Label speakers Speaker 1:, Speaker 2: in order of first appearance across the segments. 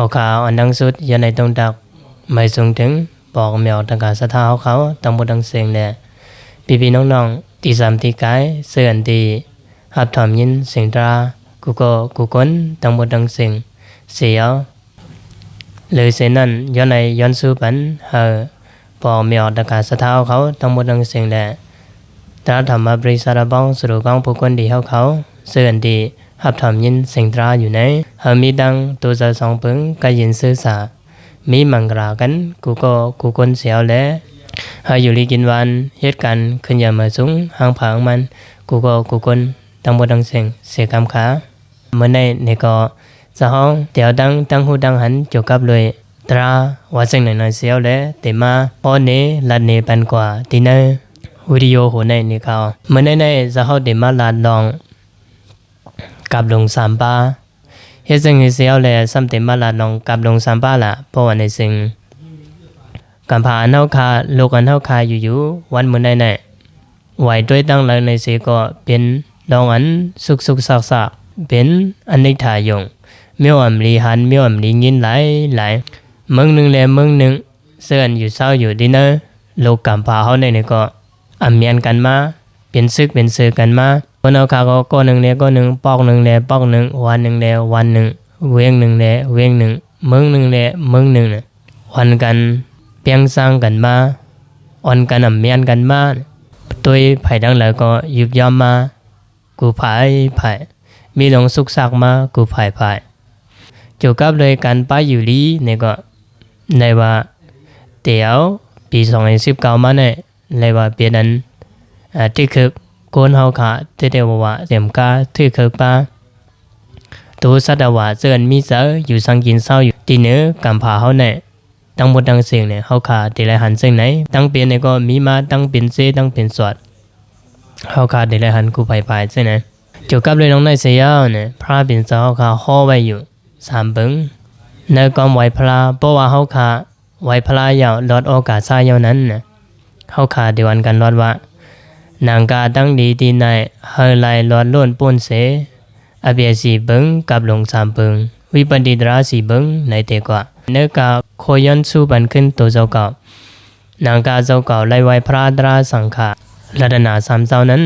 Speaker 1: ออกข่าวอันดังสุดยันในตรงดักไม่สูงถึงบอกเมียวทางการสะท้าเขาตั้งหมดทั้งเสียงแหละพี่น้องตีสามตีกายเสื่อนตีหับถอมยินเสียงตรากูก้นตั้งหมดทั้งเสียงเสียวเลยเสียนั้นย้อนในย้อนสู้ปันบอกเมียวทางการสะท้าเขาตั้งหมดทั้งเสียงแหละตราธรรมบริษัทบ้องสรุปกองผู้คนดีเขาเสื่อนตีหับถอมยินเสียงตราอยู่ในมีดังตัวจะสองปึงก็ยินซื่อสามีมังกรากันกูคนเสียวและอยู่ลีกินวันเหตุการณ์ขึ้นยามาสูงห่างผางมันกูคนตั้งบนดังเสียกำขาเมื่อในก็จะห้องเดี๋ยวตั้งหูดังหันจบกับเลยตราว่าสิ่งหน่อยเสียวและแต่มาพอเนลัดเนปันกว่าที่นั่นวิดีโอหัวในเขาเมื่อในจะห้องเดี๋ยวมาลาดลองกับลงสามป้าเฮ็ดสิ่งเสียวแลซ้ำเต็มมาละน้องกับลงสามป้าละเพราะว่าในสิ่งการผ่านเฮาคาโลกอันเฮาคาอยู่วันมื้อใดไหวด้วยตั้งหลังในสิก็เป็นดองอันสุกซักเป็นอันนิทายงเมียวอำลีหันเมียวอำลียินหลายเมืองนึงแลเมืองนึงเสื่อนอยู่เศร้าอยู่ดินเนอโลกกำผ่าเฮาในก็อำเมียนกันมาเป็นซึกเป็นเสือกันมาคนเอาขาก็หนึ่งแล้วก็หนึ่งปอกหนึ่งแล้วปอกหนึ่งวันหนึ่งแล้ววันหนึ่งเวียงหนึ่งแล้วเวียงหนึ่งเมืองหนึ่งแล้วเมืองหนึ่งวันกันเปียงสร้างกันมาอ่อนกันอำเมียนกันมาตัวไผ่ดังแล้วก็ยุบย่อมมากูไผ่มีหลงสุกซักมากูไผ่จบกับเลยการป้าอยู่ลีเนี่ยก็ในว่าเดี๋ยวปี2019มาเนี่ยในว่าเปลี่ยนนั้นที่คือคนเฮาขาเตว่าเต็มกาที่คือป้าตัวสัตว์ว่าเสื่อนมีเสืออยู่สังกินเศร้าอยู่ที่เหนือกำผาเฮาเนี่ยตั้งหมดตั้งเสียงเนี่ยเฮาขาที่ไรหันเสียงไหนตั้งเปลี่ยนเนี่ยก็มีมาตั้งเป็นเซตั้งเป็นสวดเฮาขาที่ไรหันกูไผ่เสียไหนจบกับเลยน้องในเสียเนี่ยพระเป็นเจ้าเฮาขาห่อไว้อยู่3บึงในกอมไหวพระเพราะว่าเฮาขาไหวพระยาวลดโอกาสซายาวนั้นน่ะเฮาขาเดียวกันลดว่านางกาตั้งดีที่ในเฮลายหลอดล้วนป้นเสอเบียสีเบิงกับลงสามเบิงวิปันติตราสีเบิงในเตกว่าเนื้อกาโคยันสู้บันขึ้นตัวเจ้าเก่านางกาเจ้าเก่าไล่ไว้พระตราสังขาลัดนาสามเจ้านั้น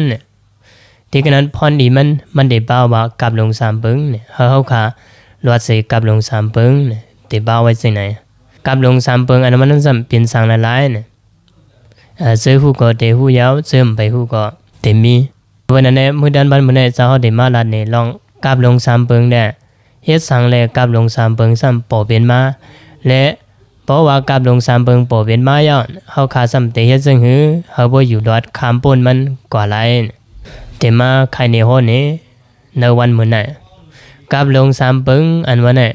Speaker 1: ที่กันนั้นพรดีมันได้บ่าวว่ากับลงสามเบิงเนี่ยเฮาขาหลอดเสกับลงสามเบิงเนี่ยได้บ่าวไว้สิไหนกับลงสามเบิงอันนั้นจำเป็นสังละลายเนี่ยซื้อหูก็เตะหูยาวซื้อไปหูก็เตมีวันนั้นมื้อดันบันมื้อนั้นจะเฮาได้มาลาดนี่ลองกับลงสามเปิงได้เฮ็ดสังแลกับลงสามเปิงซ้ำปอเป็นมาและเพราะว่ากับลงสามเปิงปอเป็นมาย้อนเฮาขาซ้ำเตเฮ็ดซึ่งหือเฮาบ่อยู่ดอดข้ามปนมันกว่าหลายแต่มาใครในโหนี่ในวันมื้อนั้นกับลงสามเปิงอันว่าน่ะ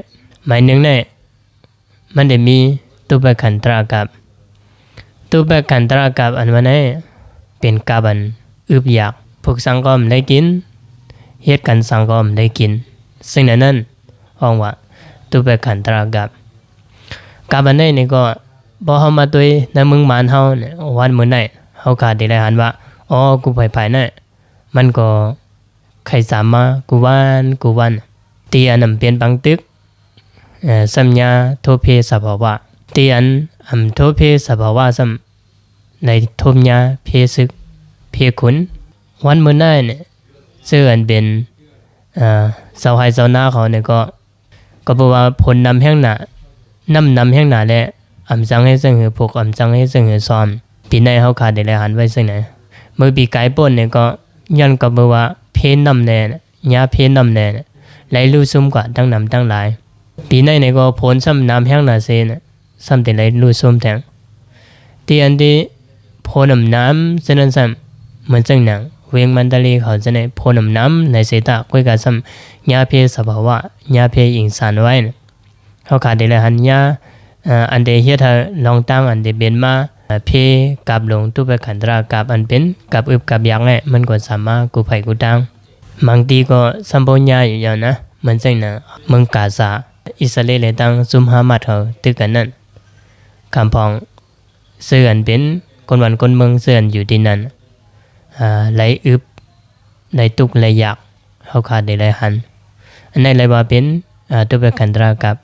Speaker 1: หมายนึงน่ะมันได้มีตุปขันตรากับตัวแบบกันตรากับอันวันนี้เป็นกาบันอึบอยากพวกสังคมได้กินเหตุการณ์สังคมได้กินซึ่งนั้นห้องว่าตัวแบบกันตรากับอันนี้ก็พอเฮามาตัวในเมืองมานเฮาเนี่ยวันมื้อไหนเฮาขาดได้รายหันว่าอ๋อกูไผน่ะมันก็ใครสามมากูวันตีอันนั้นเปลี่ยนปังตึกสัญญาโทเพสภาวะตีอันโทเพสภาวะซ้ำในทมยาเพศึกเพขุนวันมื้อนั้นเนี่ยซึ่งอันเป็นเสาไฮเสาหน้าเขาเนี่ยก็บอกว่าผลนำแห่งหน้านำแห่งหน้าและจังให้ซึ่งหือพวกจังให้ซึ่งหือซ้อมปีในเฮาขาดได้หลายหันไว้ซึ่งไหนเมื่อปีไกลป่นเนี่ยก็ย้อนก็บอกว่าเพนำแน่ยาเพนำแน่ไหลลู่ซุ่มกว่าตั้งนำตั้งหลายปีในเนี่ยก็ผลซ้ำนำแห่งหน้าเซนซ้ำแต่ไหลลู่ซุ่มแทงที่อันที่ผลน้ำเส้นนั้นซ้ำเหมือนจังหนังเวียงมันตะลีเขาจะในผลน้ำในเสตาคุยกับซ้ำยาเพสภาวะยาเพอิงสารไว้เขาขาดได้ละหันยาอันเดเฮียทาลองตั้งอันเดเบนมาเพกับลงตุไปขันตรากับอันเป็นกับอึบกับยักษ์เนี่ยมันก็สามารถกูไผ่กูตั้งบางทีก็สัมปญาอยู่อย่างนะเหมือนจังหนังเมืองกาซาอิสราเอลตั้งซุมฮามัดเขาตึกกันนั่นคำพองเสื่อนเป็นคนวันคนเมืองเสื่อนอยู่ที่นั่นไหลอึบไหลตุกไหลยักเขาขาดได้ไหลหันอันนี้ไหลว่าเป็นตุไปขันตรากับ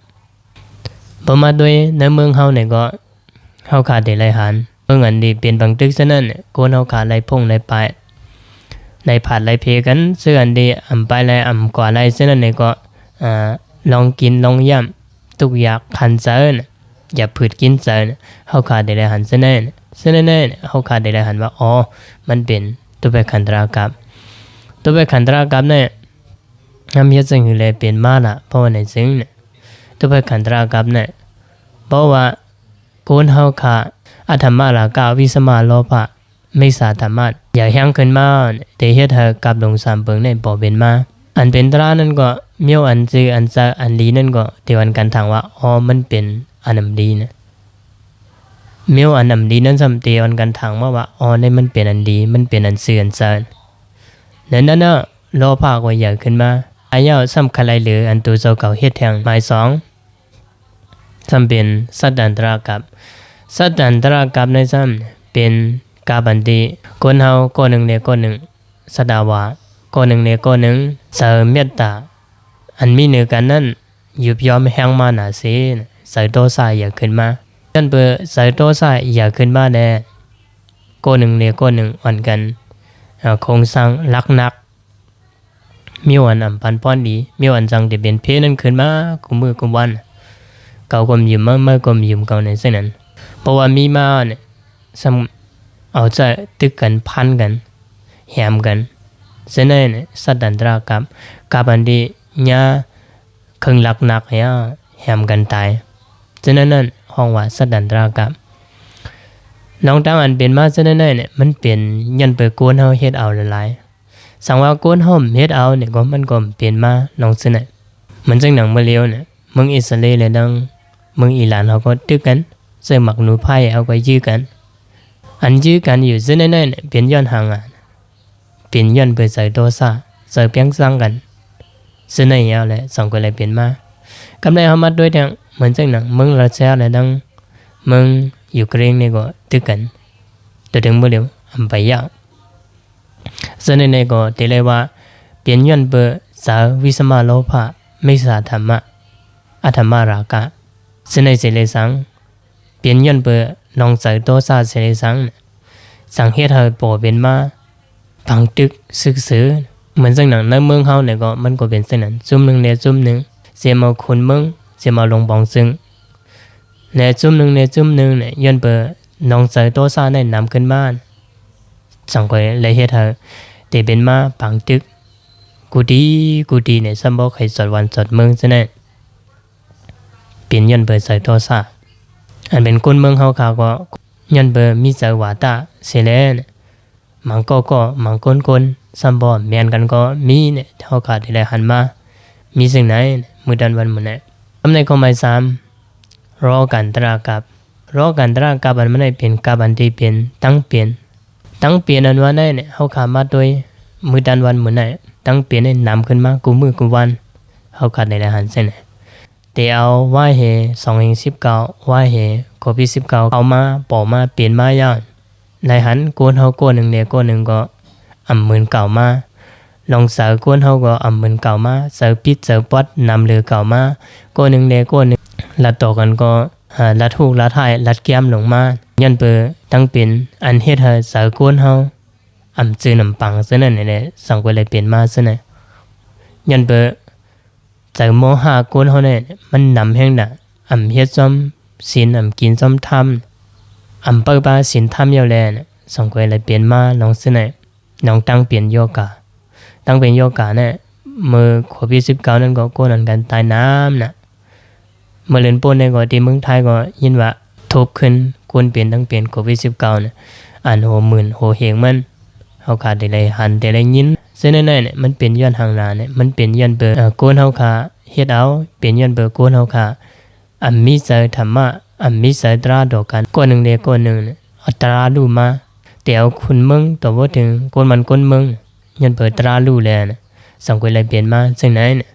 Speaker 1: บ่มาด้วยในเมืองเฮาเนี่ยก็เฮาขาดได้หลายหันเมืองอันนี้เป็นบางตึกซะนั่นโกนเฮาขาดหลายพงหลายปายหลายผัดหลายเพกันซึ่งอันนี้อำไปหลายอำกว่าหลายซะนั่นเนี่ยก็ลองกินลองย่ำทุกอย่างคันเซินอย่าผืดกินเซินเฮาขาดได้หลายหันซะนั่นเฮาขาดได้หลายหันว่าอ๋อมันเป็นตัวไปขันตรากับตัวไปขันตรากับเนี่ยนำเฮ็ดจังหือเลยเป็นมาละเพราะว่าในซึ่งเนี่ยตัวไปขันตรากับเนี่ยเพราะว่าโกนเฮาขาอธรรมะละกาวิสมาโลภะไม่สาธรรมะอย่าแห้งขึ้นมาแต่เฮ็ดให้กับลงสามเปิงในบ่เป็นมาอันเป็นตรานั้นก็เมียวอันจืออันซะอันลีนั่นก็เทวันกันทางว่าอ๋อมันเป็นอันนำดีนะเมียวอันนำดีนั้นสำเทวันกันทางว่าอ๋อนี่มันเป็นอันดีมันเป็นอันซื่ออันซะนั้นน่ะโลภะก็ใหญ่ขึ้นมาอายะสำคัญหลายเหลืออันตัวเจ้าเก่าเฮ็ดแทงหมาย2จำเป็นสัตตันตรากับสัตตันตรากับในซ้ำเป็นกาบันติคนเฮาก็หนึ่งเนี่ยก็หนึ่งสดาวาก็หนึ่งเนี่ยก็หนึ่งเสริมเมตตาอันมีเหนือกันนั้นยุบยอมแห้งมาหนาเสนใส่โตสายอย่าขึ้นมาท่านเปิดใส่โตสายอย่าขึ้นมาแน่ก็หนึ่งเนี่ยก็หนึ่งอ่อนกันโครงสร้างลักนักมีวันอันพันป้อนดีมีวันจังที่เป็นเพนั้นขึ้นมากุมมือกุมวันเก่ากลมยืมเมื่อกลมยืมเก่าในเส้นนั้นเพราะว่ามีมาเนี่ยสมเอาใจตึกกันพันกันแหมกันเส้นนั้นสัตดันตรากับอันดีญาครึ่งหลักหนักเนี่ยแหมกันตายเส้นนั้นห้องว่าสัตดันตรากับลองตั้งอันเป็นมาเส้นนั้นเนี่ยมันเป็นยันเปิดโกนเฮาเฮ็ดเอาหลายสังว่าโกนเฮาเฮ็ดเอาเนี่ยก็มันก็เป็นมาลองเส้นนั้นมันจังหนังเมื่อเลี้ยวเนี่ยเมืองอิสราเอลเลยดังเมืองอิหร่านเขาก็ตึกกันเสื้อหมักหนูไผ่เอาก็ยื้อกันอันยื้อกันอยู่ซึ่งนั่นเนี่ยเป็นย้อนห่างอ่ะเป็นย้อนเปิดใส่โตซาใส่เพียงสร้างกันซึ่งนั่นยาวเลยสองคนเลยเปลี่ยนมากำไรเขามาด้วยทางเหมือนจังหนังเมืองรัสเซียเลยดังเมืองยูเครนเนี่ยก็ตึกกันแต่ถึงเมื่อเดียวอันไปยาวซึ่งนั่นเนี่ยก็เดี๋ยวเลยว่าเปลี่ยนย้อนเปิดสาววิสมาโลภะไม่สาธรรมะอธรรมรากะซึ่งในเสเลสังเปลี่ยนย้อนเปิดลองใส่โตซาเสเลสังสังเฮ็ดให้ป่อเป็นมาพังตึกซึกซื้อเหมือนจังหนังในเมืองเฮาเนี่ยก็มันก็เป็นเช่นนั้นซุ่มหนึ่งเนี่ยซุ่มหนึ่งเสียมาคนเมืองเสียมาลงบองซึ่งและซุ่มหนึ่งเนี่ยซุ่มหนึ่งเนี่ยย้อนเปิดลองใส่โตซาในนำขึ้นบ้านสังก็เลยเฮ็ดให้ได้เป็นมาพังตึกกูดีเนี่ยซัมบ่ใครสดวันสดเมืองซะแน่เปลี่ยนย้อนเปิดใส่โตซาอันเป็นคนเมืองเฮาเขาก็ย้อนเปิดมีใจว่าตาเสเลนมังก็มังคนซัมบ่แม่นกันก็มีเนี่ยเฮาขาดได้หันมามีสิ่งไหนมื้อดันวันมื้อไหนคำในข้อหมาย3รอกันตรากับอันมันได้เป็นกับอันที่เป็นตั้งเปลี่ยนอันว่าได้เนี่ยเฮาขามาโดยมื้อดันวันมื้อไหนตั้งเปลี่ยนให้นำขึ้นมากูมือกูวันเฮาขาดได้หันเส้นแต่เอาว่าเห219ว่าเหโควิด19เอามาปอมาเปลี่ยนมาอย่างในหันโกนเฮาโกนหนึ่งเนี่ยโกนหนึ่งก็อำหมื่นเก่ามาลองเสือโกนเฮาก็อำหมื่นเก่ามาเสือปิดเสือปัดนำเรือเก่ามาโกนหนึ่งเนี่ยโกนหนึ่งลัดต่อกันก็ลัดถูกลัดท้ายลัดแก้มลงมายันเปอตั้งเป็นอันเฮ็ดให้เสือโกนเฮาอำจื้อนำปังซะนั่นแหละสังก็เลยเปลี่ยนมาซะนั่นยันเปอจากโมหะโกนเฮาเนี่ยมันนำแห่งน่ะอำเฮ็ดซ้อมศีลอำกินซ้อมทำอำเปิดบาศีลทำยาวแลน่ะสังก็เลยเปลี่ยนมาลองซะนั่นน้องตั้งเปลี่ยนโยกะตั้งเป็นโยกะเนี่ยมือโควิด19นั่นก็โกนกันตายน้ำน่ะเมื่อเล่นโปนในก็ที่เมืองไทยก็ยินว่าทบขึ้นควรเปลี่ยนตั้งเปลี่ยนโควิด19น่ะอันโหมื่นโหเฮงมันเฮาขาดได้หันได้ยินซึ่งนั่นเนี่ยมันเป็นย้อนทางหน้าเนี่ยมันเป็นย้อนเบอร์โกนเฮาขาเฮ็ดเอาเป็นย้อนเบอร์โกนเฮาขาอันมีใจธรรมะอันมีใจตราดอกกันก้อนหนึ่งเดียวก้อนหนึ่งอัตราดูมาแต่เอาคุณมึงตัวว่าถึงคนมันคนมึงยันเปิดตราลู่แล้วนะสังเกตเลยเปลี่ยนมาซึ่งไหนเนี่ย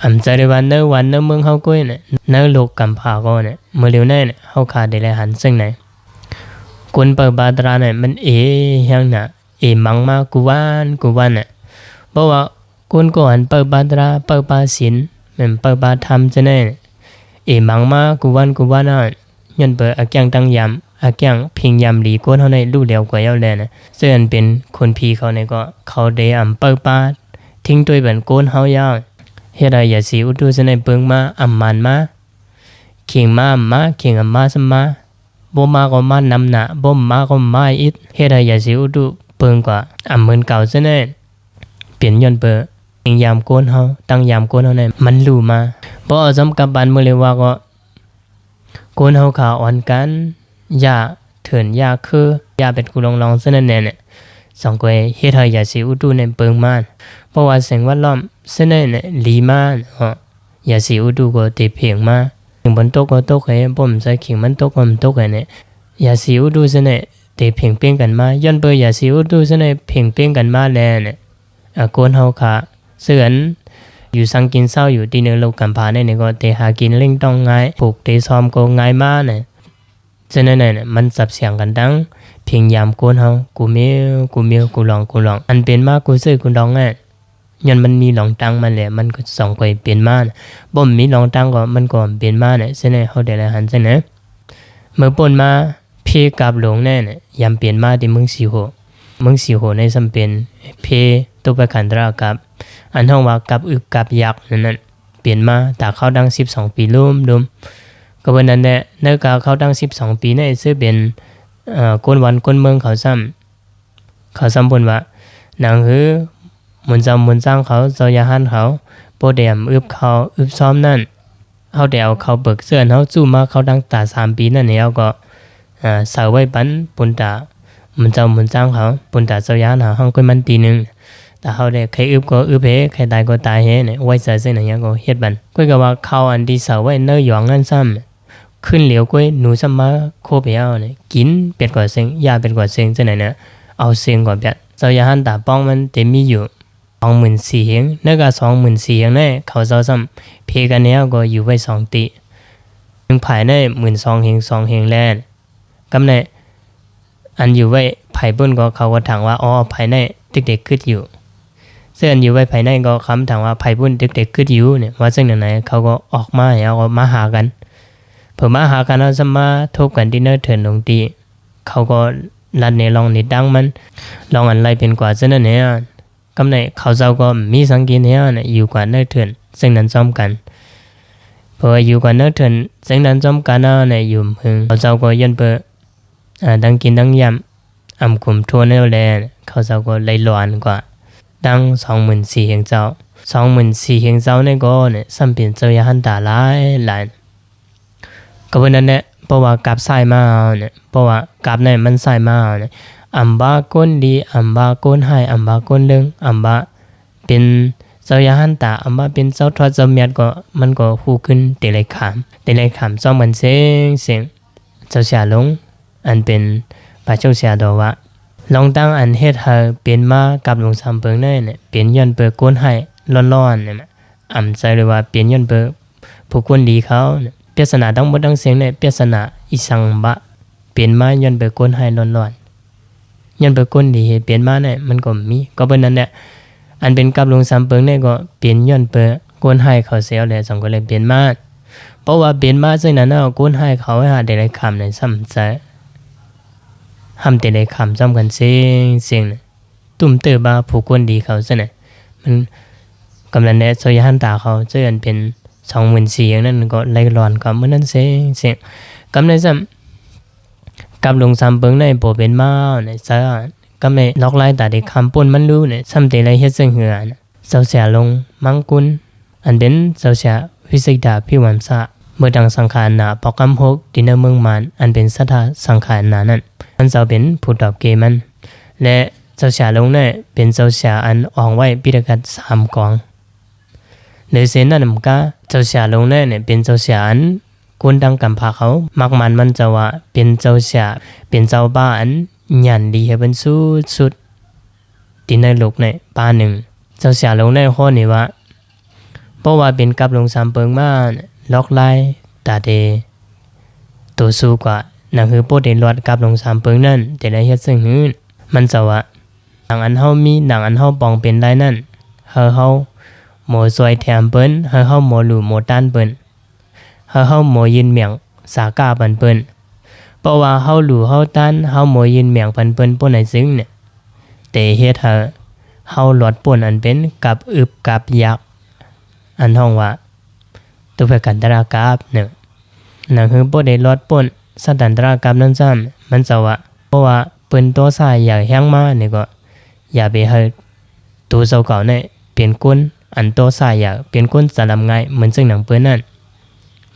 Speaker 1: อันใจในวันเนื้อเมืองเฮาก้อยเนี่ยเนื้อโลกกำพาก็เนี่ยเมื่อเร็วแน่เนี่ยเฮาขาดได้เลยหันซึ่งไหนคนเปิดบาตราเนี่ยมันยังน่ะมังมากูวันน่ะเพราะว่าคนก่อนเปิดบาตราเปิดบาศีลมันเปิดบาธรรมจะแน่ เอมังมากูวันน่ะย้อนเปิดอาแกงตั้งยำอาแกงพิงยำหลีก้นเฮาในรู้แล้วกว่าเยาแลนะซึ่งอันเป็นคนพีเขาในก็เขาได้เปิดปาทิ้งตัวเป็นก้นเฮายาวเฮ็ดอย่าสิอุตุซะในเปิงมามันมาเข่งมาเข่งมาซะมาบ่มาก็มานำหน้าบ่มาก็มาอีกเฮ็ดอย่าสิอุตุเปิงกว่าเหมือนเก่าซะแน่เปลี่ยนย้อนเปิดยามก้นเฮาตั้งยามก้นเฮาในมันรู้มาบ่เอาจำกับบ้านมื้อเลยว่าก็ก้นเฮาขาอ่อนกันยาเถินยาคือยาเป็นกูลองซะนั่นแน่เนี่ยสองก็เฮ็ดอย่าสิอุตุในเปิงมาเพราะว่าสิ่งแวดล้อมซะแน่เนี่ยลีมาอย่าสิอุตุก็ติเพียงมาถึงบนโต๊ะก็โต๊ะให้บ่มใส่ขิงมันโต๊ะก็มันโต๊ะเนี่ยอย่าสิอุตุซะเนี่ยติเพียงเป้งกันมาย้อนเปิดอย่าสิอุตุซะเนี่ยเพียงเป้งกันมาแลเนี่ยก้นเฮาขาเสื่อนอยู่สังกินเศร้าอยู่ที่เนื้อโลกกันพาเนี่ยก็เตหากินเล่งต้องง่ายผูกเตซ้อมก็ง่ายมากเนี่ยฉะนั้นเนี่ยมันสับเสียงกันดังเพียงยามก้นเฮากูเมียวกูลองอันเป็นมากกูซื้อกูลองอ่ะยันมันมีหลองตังมันแหละมันก็สองก็เปลี่ยนมาบ่มมีหลองตังก็มันก็เปลี่ยนมาเนี่ยฉะนั้นเฮาได้ละหันซะนะเมื่อป่นมาเพกับหลงแน่เนี่ยยามเปลี่ยนมาที่เมืองสีโหในสำเป็นเพตุปขันตรากับอันห้องว่ากับอึบกับยักษ์นั่นเปลี่ยนมาตาเข้าดัง12ปีลุ่มก็วันนั้นแหละเนื้อกาเข้าดัง12ปีนี่ซื้อเป็นก้นวันก้นเมืองเขาซ้ำบนว่าหนังหือมุนจำมุนจ้างเขาเจ้ายาหันเขาโปรเดียมอึบเขาอึบซ้อมนั่นเฮาได้เอาเขาเบิกเสื้อเฮาสู้มาเขาดังตา3ปีนั่นแล้วก็เสาไว้ปันปุนตามุนจำมุนจ้างเขาปุนตาเจ้ายาหันเขาห้องก้นมันตีนึงแต่เขาได้ใครอึบก็อึบใครตายก็ตายเนี่ยไว้ใส่เส้นอย่างก็เฮ็ดบันก็ก็ว่าเขาอันที่เสาไว้เนื้อหยองนั่นซ้ำขึ้นเหลียวก็หนูซ้ำมาโคไปเอาเนี่ยกินเป็ดกว่าเซ็งยาเป็ดกว่าเซ็งจังไหนเนี่ยเอาเซ็งกว่าแบบเจ้ายาหันตาป้องมันเต็มมีอยู่24,000เฮงเนื้อก็24,000เฮงเนี่ยเขาเจ้าซ้ำเพกันเนี่ยก็อยู่ไว้2ตีถึงภายใน12,000เฮง2เฮงแลนกำเนี่ยอันอยู่ไว้ภายบนก็เขาก็ถามว่าอ๋อภายในเด็กๆขึ้นอยู่เสื้ออันอยู่ไว้ภายในก็คำถามว่าภายบนเด็กๆขึ้นอยู่เนี่ยว่าซึ่งไหนเขาก็ออกมาแล้วก็มาหากันเผื่อมาหากันแล้วจะมาทบกันที่เนื้อเถินลงตีเขาก็ลัดในลองนิดดังมันลองอันไรเป็นกว่าซึ่งนั่นเนี่ยกำในเขาเจ้าก็มีสังกินเนี่ยอยู่กว่าเนื้อเถินซึ่งนั้นซ้อมกันเพราะอยู่กว่าเนื้อเถินซึ่งนั้นซ้อมกันเนี่ยอยู่พึงเขาเจ้าก็ยันเปิดดังกินดังยำกลุ่มทั่วแนวแลเขาเจ้าก็ไหลหลอนกว่าดัง24,000เฮงเจ้า24,000เฮงเจ้าเนี่ยก็เนี่ยสัมเป็นเจ้ายาหันตาหลายก็เพราะนั้นเนี่ยเพราะว่ากับสายมาเนี่ยเพราะว่ากับเนี่ยมันสายมาเนี่ยบาก้นดีบาก้นให้บาก้นเรื่องบาเป็นเจ้ายาหันตาบาเป็นเจ้าทอดเจ้าเมียดก็มันก็ฮู้ขึ้นเตเลยขามซ้อมกันเสียงเจ้าเสียลงอันเป็นพระเจ้าเสียดอกว่าลองตั้งอันเฮ็ดให้เป็นมากับหลวงสามเปิงได้เนี่ยเป็นย้อนเปิดก้นให้ร้อนๆเนี่ยใจเลยว่าเป็นย้อนเปิดผู้คนดีเขาเนี่ยเปรียศนาทั้งหมดทั้งเสียงเนี่ยเปรียศนาอีสังบะเป็นมาย้อนเปิดก้นให้ร้อนๆย้อนเปิดก้นดีเฮ็ดเป็นมาเนี่ยมันก็มีก็เป็นนั้นแหละอันเป็นกับหลวงสามเปิงเนี่ยก็เป็นย้อนเปิดก้นให้เขาเสียแล้วสองก็เลยเป็นมาเพราะว่าเป็นมาซึ่งนั้นเอาก้นให้เขาให้หาได้หลายคำในซ้ำใจห้ามแต่ได้คำซ้ำกันเสียงตุ่มเตอบาผู้คนดีเขาซะน่ะมันกำลังแน่ซอยหันตาเขาเจอกันเป็น24,000อย่างนั้นก็ไหลร้อนก็มื้อนั้นเสียงกำลังซ้ำกับลงซ้ำเบิ่งในบ่เป็นมาเนี่ยซะกำลังนอกลายตาได้คำป่นมันรู้เนี่ยซ้ำแต่ไรเฮ็ดซึ่งเหือน่ะเจ้าเสียลงมังกุลอันเป็นเจ้าเสียวิสิดาพิวันซะเมื่อดังสังขารนาปอกำหกดินเมืองมานอันเป็นสัทธาสังขารนานั้นมันเจ้าเป็นผู้ตอบเกมันและเจ้าเสียลงเนี่ยเป็นเจ้าเสียอันอองไว้ปิฎกัด3กองในเส้นนั้นก็เจ้าเสียลงเนี่ยเป็นเจ้าเสียอันคนดังกำพาเขามักมันจะว่าเป็นเจ้าเสียเป็นเจ้าบ้านยันดีให้เป็นสุดที่ในโลกในป้าหนึ่งเจ้าเสียลงในข้อนี้ว่าเพราะว่าเป็นกับลงสามเปิงมาล็อกไล่ตาเดตัวสู้กว่านั่นคือโปรเดนรอดกับลงสามเปิงนั่นแต่ได้เฮ็ดซึ่งหื้นมันจะว่าหนังอันเฮามีหนังอันเฮาปองเป็นได้นั่นเฮาหมอซอยแถมเปิ้นเฮาหมอหลู่หมอต้านเปิ้นเ เฮาหมอยินเมียงสากาปันเปิ้นเพราะว่าเฮาหลู่เฮาตันเฮาหมอยินเมียงปันเปิ้นป่นไหนซึ้งเนี่ยแต่เฮ็ดเฮาหลอดป่นอันเป็นกับอึบกับยักอันห้องว่าตุภกันตรากาบเนี่ยนั่นคือบ่ได้หลอดป่นสตันตรากาบนั้นซ้ำมันจะว่าเพราะว่าเปิ้นตัวสายอยากแฮงมานี่ก็อย่าไปให้ตัวเจ้าเก่าเนี่ยเปลี่ยนก้นอันตัวสายอยากเปลี่ยนก้นจะลำง่ายเหมือนซึ่งหนังเปิ้นนั่น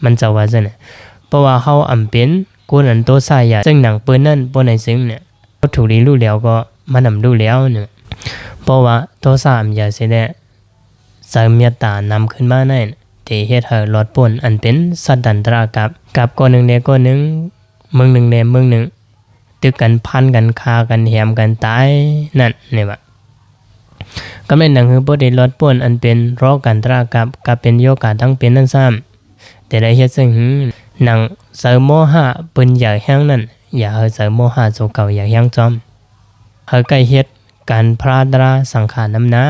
Speaker 1: มันจะว่าจังได๋เพราะว่าเฮาอำเป็นก้นอันตัวสายอยากซึ่งหนังเปิ้นนั่นบ่ได้ซึ้งเนี่ยถูกดีรู้แล้วก็มันนำรู้แล้วเนี่ยเพราะว่าตัวสามอย่าสิได้สายเมตตานำขึ้นมานั่นที่เฮ็ดให้หลอดป่นอันเป็นสัตว์ดันตรากับก้อนหนึ่งเดก้อนหนึ่งเมืองหนึ่งเดเมืองหนึ่งตึกกันพันกันคากันแหมกันตายนั่นนี่ว่าก็แม่นหนังคือบ่ได้หลอดป่นอันเป็นรอกันตรากับเป็นโยกาทั้งเป็นนั่นซ้ำแต่ได้เฮ็ดซึ่งหนังเสริมโมหะเปิ้นอยากแฮงนั่นอย่าให้เสริมโมหะโซเก่าอยากแฮงจอมเฮาใกล้เฮ็ดการพราดราสังขารน้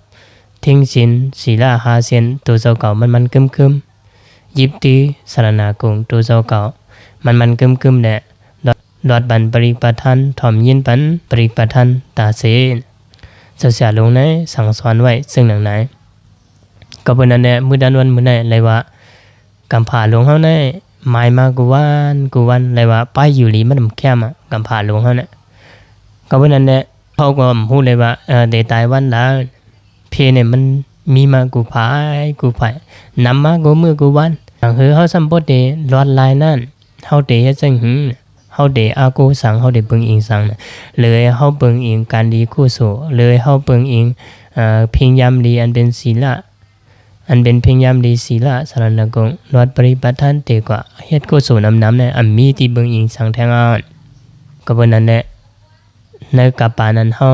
Speaker 1: ำทิ้งสินศีลาหาเสียนตัวเจ้าเก่ามันกึมยิบตีสรณากงตัวเจ้าเก่ามันกึมแหละดอดบันปริปทานถ่อมยินปันปริปทานตาเสนเจ้าเสียลงในสั่งสอนไว้ซึ่งหนังไหนก็เป็นนั่นแหละมื้อดันวันมื้อไหนเลยว่ากำผาหลวงเฮาในหมายมากูวันเลยว่าไปอยู่หลีมันแคมกำผาหลวงเฮาเนี่ยก็เป็นนั่นแหละเขาก็พูดเลยว่าได้ตายวันละเพเนี่ยมันมีมากูพายนำมากูมือกูวันคือเฮาสัมปติลอดลายนั่นเฮาเตเฮ็ดจังเฮาเดอากูสังเฮาเดเบิ่งอิงสังเลยเฮาเบิ่งอิงการดีกุศลเลยเฮาเบิ่งอิงเพียงยามดีอันเป็นศีลอันเป็นเพียงยามดีศีลสรณกงลอดปริปทานเตกว่าเฮ็ดกุศลนำเนี่ยอันมีที่เบิ่งอิงสังแทงอ่อนก็บ่นั้นแหละในกับปานั้นเฮา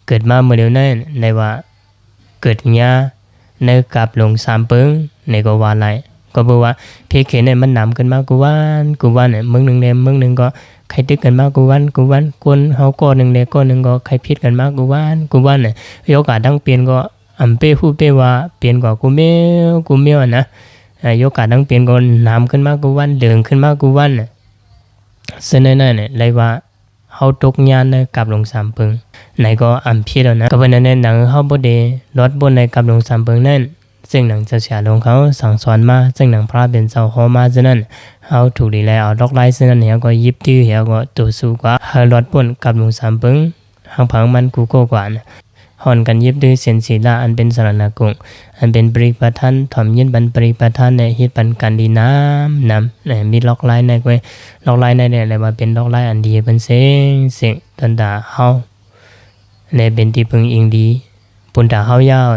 Speaker 1: เกิดมาเมื่อเดียวนั้นในว่าเกิดญาในกับหลง3เปิงในก็ว่าหลายก็บอกว่าเพเขเนี่ยมันนำกันมากูวันเนี่ยเมืองหนึ่งเนี่ยเมืองหนึ่งก็ใครตึกกันมากูวันคนเฮาก็หนึ่งเนี่ยก็หนึ่งก็ใครผิดกันมากูวันเนี่ยโอกาสดังเปลี่ยนก็อำเปฮู้เปว่าเปลี่ยนกว่ากูเมียวนะโอกาสดังเปลี่ยนก็นำขึ้นมากูวันเดิงขึ้นมากูวันเนี่ยซึ่งนั่นเนี่ยเลยว่าเฮาตกญาณในกับหลง3เปิงไหนก็อำผิดแล้วนะก็เป็นนั่นหนังเฮาบ่ได้ลดบนในกับหลง3เปิงนั่นซึ่งหนังเสียลงเขาสั่งสอนมาซึ่งหนังพระเป็นเจ้าฮอมาฉะนั้นเฮาถูกดีแล้วเอาดอกไม้ฉะนั้นเนี่ยก็ยิบตื้อเหี่ยวก็ตัวสู้กว่าเฮาลดบนกับหลง3เปิงหังพังมันกูโกกว่านะหอนกันยิบตื้อเส้นศีลาอันเป็นสรณกงอันเป็นปริปทานถ่อมยินบันปริปทานในเฮ็ดปันกันดีน้ำมีล็อกไลน์ในก้อยล็อกไลน์ในเนี่ยอะไรว่าเป็นล็อกไลน์อันดีเป็นเสียงตันดาเฮาในเป็นที่พึงอิงดีปุนตาเฮายาว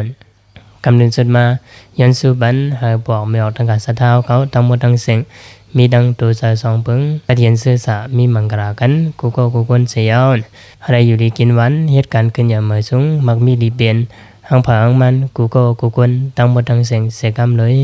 Speaker 1: กำเนิดสุดมายันสุบันหายบอกไม่ออกทางการสะท้าเขาทั้งหมดทั้งเสียงมีดังตัวใจ2เปิงกระเทียนซื่อสามีมังกรากันกูคนเสียาวอะไรอยู่ดีกินวันเหตุการณ์ขึ้นอย่างเมื่อสูงมักมีดีเปลี่ยนหังผางมันกูคนทั้งหมดทั้งเสียงเสกำเลย